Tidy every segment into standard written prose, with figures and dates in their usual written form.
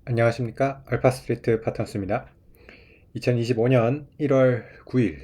안녕하십니까. 알파스트리트 파트너스입니다. 2025년 1월 9일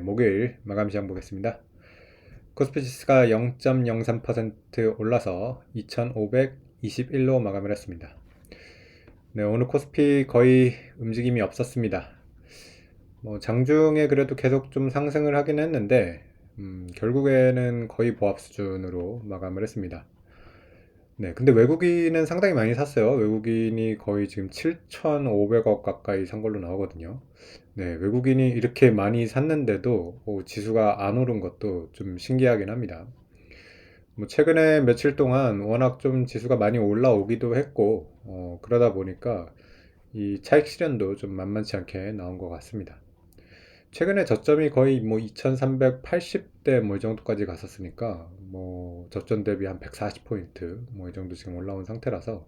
목요일 마감 시장 보겠습니다. 코스피 지수가 0.03% 올라서 2521로 마감을 했습니다. 오늘 코스피 거의 움직임이 없었습니다. 장중에 그래도 계속 좀 상승을 하긴 했는데 결국에는 거의 보합 수준으로 마감을 했습니다. 근데 외국인은 상당히 많이 샀어요. 외국인이 거의 지금 7,500억 가까이 산 걸로 나오거든요. 외국인이 이렇게 많이 샀는데도 지수가 안 오른 것도 좀 신기하긴 합니다. 최근에 며칠 동안 워낙 좀 지수가 많이 올라오기도 했고, 그러다 보니까 이 차익 실현도 좀 만만치 않게 나온 것 같습니다. 최근에 저점이 거의 2380대 이 정도까지 갔었으니까 저점 대비 한 140포인트 이 정도 지금 올라온 상태라서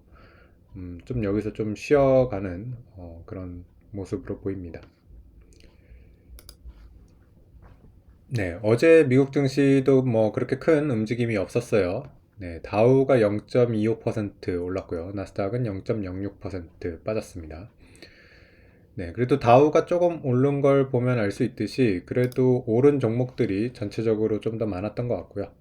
좀 여기서 좀 쉬어가는 그런 모습으로 보입니다. 어제 미국 증시도 그렇게 큰 움직임이 없었어요. 다우가 0.25% 올랐고요. 나스닥은 0.06% 빠졌습니다. 그래도 다우가 조금 오른 걸 보면 알 수 있듯이 그래도 오른 종목들이 전체적으로 좀 더 많았던 것 같고요.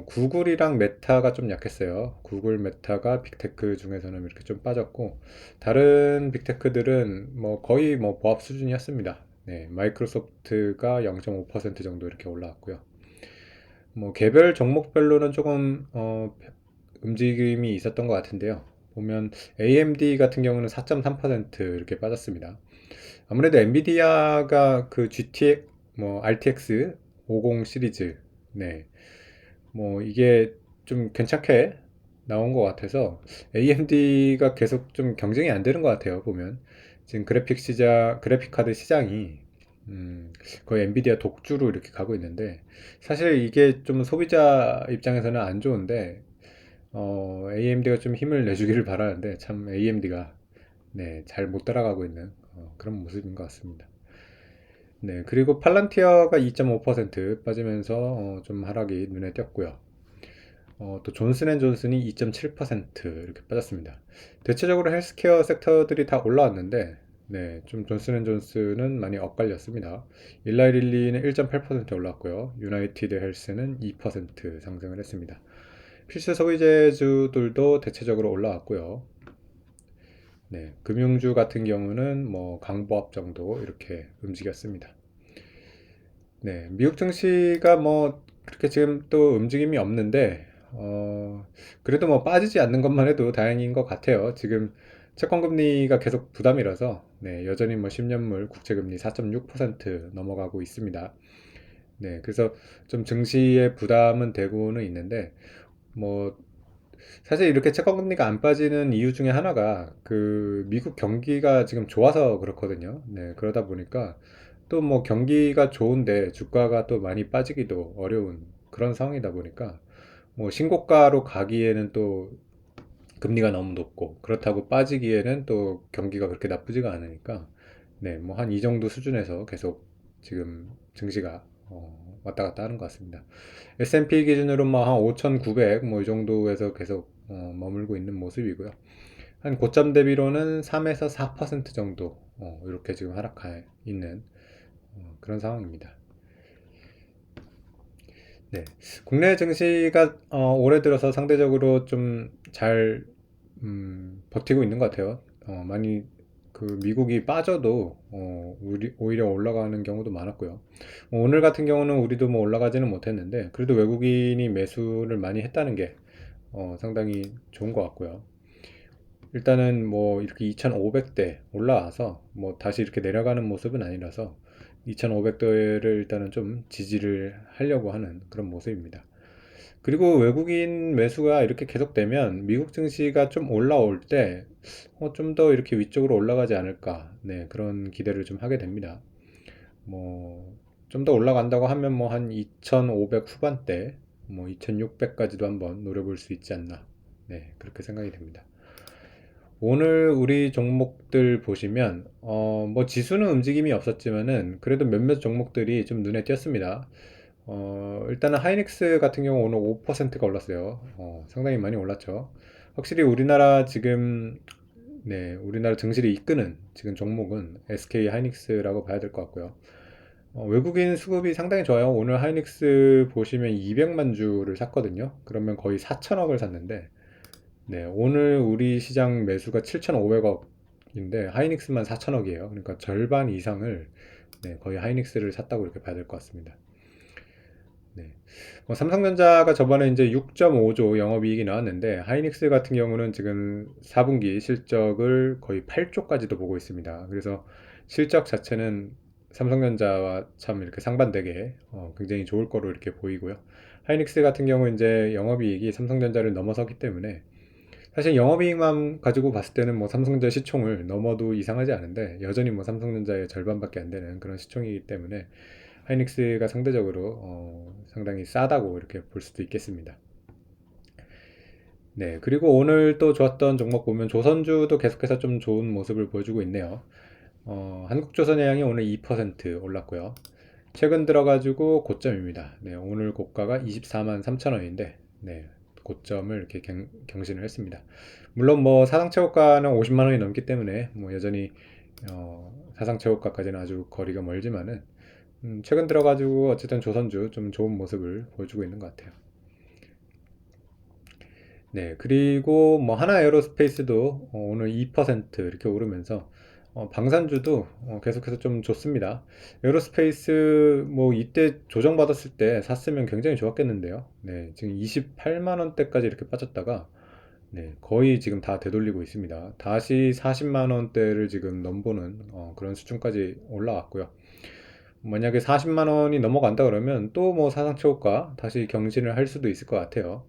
구글이랑 메타가 좀 약했어요. 구글, 메타가 빅테크 중에서는 이렇게 좀 빠졌고, 다른 빅테크들은 거의 보합 수준이었습니다. 마이크로소프트가 0.5% 정도 이렇게 올라왔고요. 개별 종목별로는 조금 움직임이 있었던 것 같은데요. 보면 AMD 같은 경우는 4.3% 이렇게 빠졌습니다. 아무래도 엔비디아가 그 GT, RTX 50 시리즈, 네, 이게 좀 괜찮게 나온 것 같아서 AMD가 계속 좀 경쟁이 안 되는 것 같아요. 보면 지금 그래픽 카드 시장이 거의 엔비디아 독주로 이렇게 가고 있는데, 사실 이게 좀 소비자 입장에서는 안 좋은데 AMD가 좀 힘을 내주기를 바라는데 참 AMD가 잘 못 따라가고 있는 그런 모습인 것 같습니다. 그리고 팔란티어가 2.5% 빠지면서 좀 하락이 눈에 띄었고요. 또 존슨앤존슨이 2.7% 이렇게 빠졌습니다. 대체적으로 헬스케어 섹터들이 다 올라왔는데, 좀 존슨앤존슨은 많이 엇갈렸습니다. 일라이릴리는 1.8% 올랐고요. 유나이티드 헬스는 2% 상승을 했습니다. 필수 소비재주들도 대체적으로 올라왔고요. 금융주 같은 경우는 강보합 정도 이렇게 움직였습니다. 미국 증시가 그렇게 지금 또 움직임이 없는데, 그래도 빠지지 않는 것만 해도 다행인 것 같아요. 지금 채권금리가 계속 부담이라서, 여전히 10년물 국채금리 4.6% 넘어가고 있습니다. 그래서 좀 증시에 부담은 되고는 있는데, 뭐, 사실 이렇게 채권금리가 안 빠지는 이유 중에 하나가 그 미국 경기가 지금 좋아서 그렇거든요. 그러다 보니까 또 경기가 좋은데 주가가 또 많이 빠지기도 어려운 그런 상황이다 보니까 신고가로 가기에는 또 금리가 너무 높고, 그렇다고 빠지기에는 또 경기가 그렇게 나쁘지가 않으니까 한 이 정도 수준에서 계속 지금 증시가 왔다 갔다 하는 것 같습니다. S&P 기준으로 한 5,900 이 정도에서 계속 머물고 있는 모습이고요. 한 고점 대비로는 3에서 4% 정도 이렇게 지금 하락해 있는 그런 상황입니다. 국내 증시가 올해 들어서 상대적으로 좀 잘 버티고 있는 것 같아요. 많이 그 미국이 빠져도 오히려 올라가는 경우도 많았고요. 오늘 같은 경우는 우리도 올라가지는 못했는데 그래도 외국인이 매수를 많이 했다는 게 상당히 좋은 것 같고요. 일단은 이렇게 2,500대 올라와서 다시 이렇게 내려가는 모습은 아니라서 2,500대를 일단은 좀 지지를 하려고 하는 그런 모습입니다. 그리고 외국인 매수가 이렇게 계속되면 미국 증시가 좀 올라올 때 좀 더 이렇게 위쪽으로 올라가지 않을까, 그런 기대를 좀 하게 됩니다. 좀 더 올라간다고 하면 한 2,500 후반대, 2,600까지도 한번 노려볼 수 있지 않나, 그렇게 생각이 됩니다. 오늘 우리 종목들 보시면 지수는 움직임이 없었지만은 그래도 몇몇 종목들이 좀 눈에 띄었습니다. 일단은 하이닉스 같은 경우 오늘 5%가 올랐어요. 상당히 많이 올랐죠. 확실히 우리나라 지금 우리나라 증시를 이끄는 지금 종목은 SK 하이닉스라고 봐야 될 것 같고요. 외국인 수급이 상당히 좋아요. 오늘 하이닉스 보시면 200만 주를 샀거든요. 그러면 거의 4천억을 샀는데, 오늘 우리 시장 매수가 7,500억인데 하이닉스만 4천억이에요. 그러니까 절반 이상을 거의 하이닉스를 샀다고 이렇게 봐야 될 것 같습니다. 삼성전자가 저번에 이제 6.5조 영업이익이 나왔는데 하이닉스 같은 경우는 지금 4분기 실적을 거의 8조까지도 보고 있습니다. 그래서 실적 자체는 삼성전자와 참 이렇게 상반되게 굉장히 좋을 거로 이렇게 보이고요. 하이닉스 같은 경우 이제 영업이익이 삼성전자를 넘어서기 때문에 사실 영업이익만 가지고 봤을 때는 뭐 삼성전자 시총을 넘어도 이상하지 않은데 여전히 뭐 삼성전자의 절반밖에 안 되는 그런 시총이기 때문에 하이닉스가 상대적으로 상당히 싸다고 이렇게 볼 수도 있겠습니다. 그리고 오늘 또 좋았던 종목 보면 조선주도 계속해서 좀 좋은 모습을 보여주고 있네요. 한국조선해양이 오늘 2% 올랐고요. 최근 들어가지고 고점입니다. 오늘 고가가 24만 3천 원인데, 고점을 이렇게 경신을 했습니다. 물론 뭐 사상 최고가는 50만 원이 넘기 때문에 뭐 여전히 사상 최고가까지는 아주 거리가 멀지만은 최근 들어가지고 어쨌든 조선주 좀 좋은 모습을 보여주고 있는 것 같아요. 그리고 뭐 하나 에어로스페이스도 오늘 2% 이렇게 오르면서 방산주도 계속해서 좀 좋습니다. 에어로스페이스 뭐 이때 조정받았을 때 샀으면 굉장히 좋았겠는데요. 지금 28만 원대까지 이렇게 빠졌다가 거의 지금 다 되돌리고 있습니다. 다시 40만 원대를 지금 넘보는 그런 수준까지 올라왔고요. 만약에 40만 원이 넘어간다 그러면 또 뭐 사상 최고가 다시 경신을 할 수도 있을 것 같아요.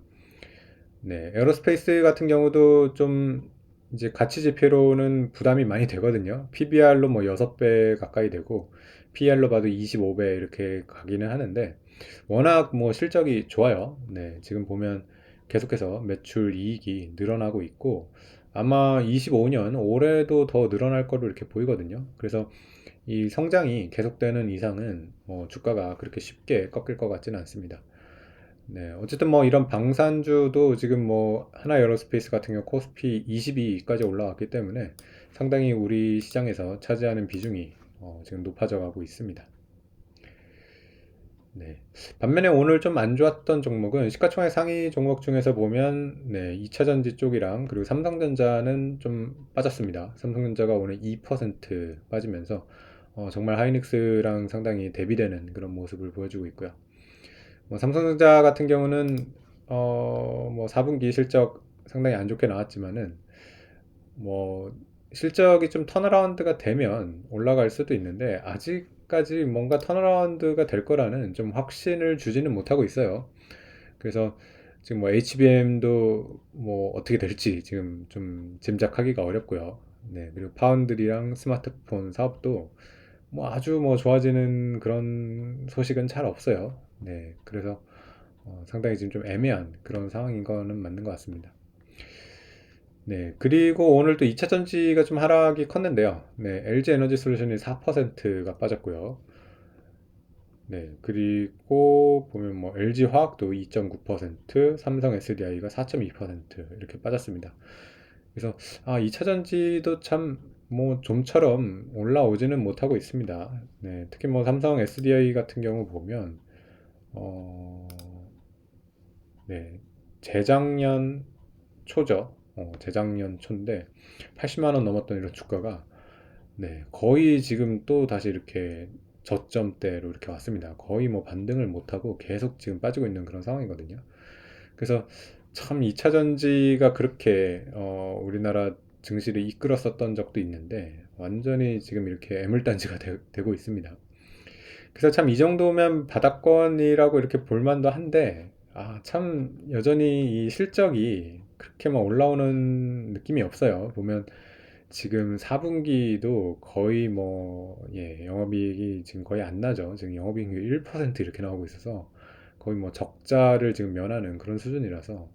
에어로스페이스 같은 경우도 좀 이제 가치 지표로는 부담이 많이 되거든요. PBR로 뭐 6배 가까이 되고 PER로 봐도 25배 이렇게 가기는 하는데 워낙 뭐 실적이 좋아요. 지금 보면 계속해서 매출 이익이 늘어나고 있고 아마 25년 올해도 더 늘어날 거로 이렇게 보이거든요. 그래서 이 성장이 계속되는 이상은 주가가 그렇게 쉽게 꺾일 것 같지는 않습니다. 어쨌든 뭐 이런 방산주도 지금 뭐 하나 에어로스페이스 같은 경우 코스피 22까지 올라왔기 때문에 상당히 우리 시장에서 차지하는 비중이 지금 높아져 가고 있습니다. 반면에 오늘 좀 안 좋았던 종목은 시가총액 상위 종목 중에서 보면 2차전지 쪽이랑 그리고 삼성전자는 좀 빠졌습니다. 삼성전자가 오늘 2% 빠지면서 정말 하이닉스랑 상당히 대비되는 그런 모습을 보여주고 있고요. 뭐 삼성전자 같은 경우는 뭐 4분기 실적 상당히 안 좋게 나왔지만은 뭐 실적이 좀 턴어라운드가 되면 올라갈 수도 있는데 아직까지 뭔가 턴어라운드가 될 거라는 좀 확신을 주지는 못하고 있어요. 그래서 지금 뭐 HBM도 뭐 어떻게 될지 지금 좀 짐작하기가 어렵고요. 그리고 파운드리랑 스마트폰 사업도 뭐 아주 뭐 좋아지는 그런 소식은 잘 없어요. 그래서 상당히 지금 좀 애매한 그런 상황인 거는 맞는 것 같습니다. 그리고 오늘 또 2차 전지가 좀 하락이 컸는데요. LG 에너지 솔루션이 4%가 빠졌고요. 그리고 보면 뭐 LG 화학도 2.9%, 삼성 SDI가 4.2% 이렇게 빠졌습니다. 그래서 2차 전지도 참 뭐 좀처럼 올라오지는 못하고 있습니다. 특히 뭐 삼성 SDI 같은 경우 보면 어, 재작년 초죠. 재작년 초인데 80만 원 넘었던 이런 주가가 거의 지금 또 다시 이렇게 저점대로 이렇게 왔습니다. 거의 뭐 반등을 못하고 계속 지금 빠지고 있는 그런 상황이거든요. 그래서 참 2차 전지가 그렇게 우리나라 증시를 이끌었었던 적도 있는데 완전히 지금 이렇게 애물단지가 되고 있습니다. 그래서 참 이 정도면 바닥권이라고 이렇게 볼만도 한데 참 여전히 이 실적이 그렇게 막 올라오는 느낌이 없어요. 보면 지금 4분기도 거의 뭐 영업이익이 지금 거의 안 나죠. 지금 영업이익이 1% 이렇게 나오고 있어서 거의 뭐 적자를 지금 면하는 그런 수준이라서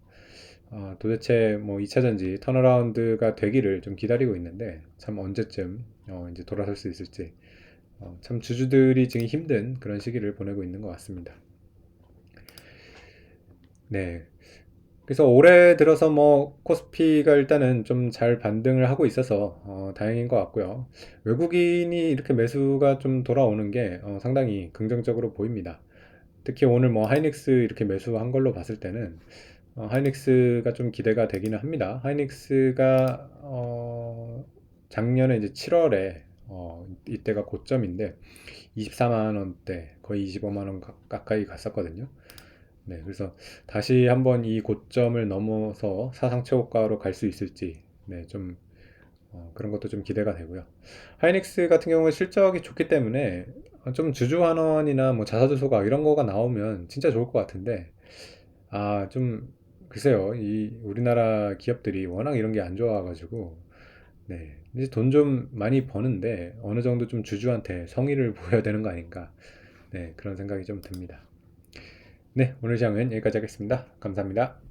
도대체 뭐 2차 전지 턴어라운드가 되기를 좀 기다리고 있는데 참 언제쯤 이제 돌아설 수 있을지 참 주주들이 지금 힘든 그런 시기를 보내고 있는 것 같습니다. 네. 그래서 올해 들어서 뭐 코스피가 일단은 좀 잘 반등을 하고 있어서 다행인 것 같고요. 외국인이 이렇게 매수가 좀 돌아오는 게 상당히 긍정적으로 보입니다. 특히 오늘 뭐 하이닉스 이렇게 매수한 걸로 봤을 때는 하이닉스가 좀 기대가 되기는 합니다. 하이닉스가 작년에 이제 7월에 이때가 고점인데 24만 원대 거의 25만 원 가까이 갔었거든요. 네, 그래서 다시 한번 이 고점을 넘어서 사상 최고가로 갈 수 있을지, 네, 좀 그런 것도 좀 기대가 되고요. 하이닉스 같은 경우는 실적이 좋기 때문에 좀 주주환원이나 뭐 자사주소가 이런 거가 나오면 진짜 좋을 것 같은데, 좀 글쎄요, 이 우리나라 기업들이 워낙 이런 게 안 좋아가지고, 네, 이제 돈 좀 많이 버는데 어느 정도 좀 주주한테 성의를 보여야 되는 거 아닌가, 네, 그런 생각이 좀 듭니다. 네, 오늘 시간은 여기까지 하겠습니다. 감사합니다.